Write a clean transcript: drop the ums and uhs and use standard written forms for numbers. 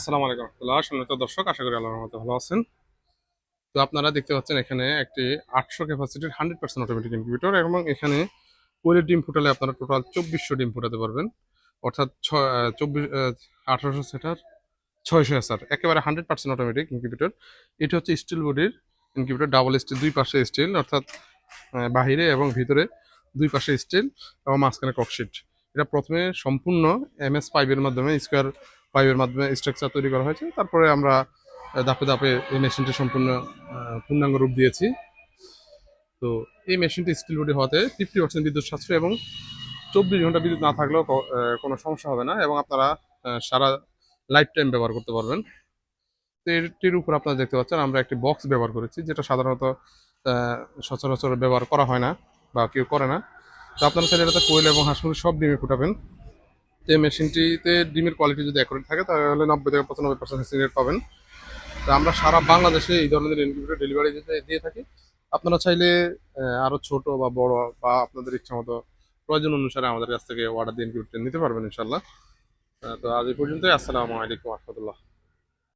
আসসালামু আলাইকুম রহমতুল্লাহ। সম্মানিত দর্শক, আশা করি আল্লাহর রহমতে ভালো আছেন। তো আপনারা দেখতে পাচ্ছেন এখানে একটি 800 ক্যাপাসিটির 100% অটোমেটিক ইনকিউবেটর, এবং এখানে কোয়েলের ডিম ফুটালে আপনারা টোটাল 2400 ডিম ফুটাতে পারবেন। অর্থাৎ 1800 সেটার 600 এসআর, একেবারে 100% অটোমেটিক ইনকিউবেটর। এটি হচ্ছে স্টিল বডির ইনকিউবেটর, ডাবল স্টিল, দুই পাশে স্টিল, অর্থাৎ বাহিরে এবং ভিতরে দুই পাশে স্টিল এবং মাঝখানে ককশিট। এটা প্রথমে সম্পূর্ণ এমএস পাইপের মাধ্যমে, স্কোয়ার পাইপের মাধ্যমে স্ট্রাকচার তৈরি করা হয়েছে। তারপরে আমরা ধাপে ধাপে এই মেশিনটি সম্পূর্ণ পূর্ণাঙ্গ রূপ দিয়েছি। তো এই মেশিনটি স্টিল বডি হওয়াতে 50% বিদ্যুৎ সাশ্রয়, এবং 24 ঘন্টা বিদ্যুৎ না থাকলেও কোনো সমস্যা হবে না, এবং আপনারা সারা লাইফ টাইম ব্যবহার করতে পারবেন। তো এটির উপর আপনারা দেখতে পাচ্ছেন আমরা একটি বক্স ব্যবহার করেছি, যেটা সাধারণত সচরাচর ব্যবহার করা হয় না বা কেউ করে না। তো আপনারা চাইলে এটাতে কোয়েল এবং হাঁস মুরগি সব ডিমে ফুটাবেন। তো এই মেশিনটিতে ডিমের কোয়ালিটি যদি অ্যাকুরেট থাকে তাহলে 90 থেকে 95% রেট পাবেন। তো আমরা সারা বাংলাদেশে এই ধরনের ইনকিউবেটর ডেলিভারি দিয়ে থাকি। আপনারা চাইলে আরও ছোট বা বড় বা আপনাদের ইচ্ছা মতো প্রয়োজন অনুসারে আমাদের কাছ থেকে অর্ডার দিয়ে ইনকিউবেটর নিতে পারবেন ইনশাল্লাহ। তো আজ এই পর্যন্তই। আসসালামু আলাইকুম রহমতুল্লাহ।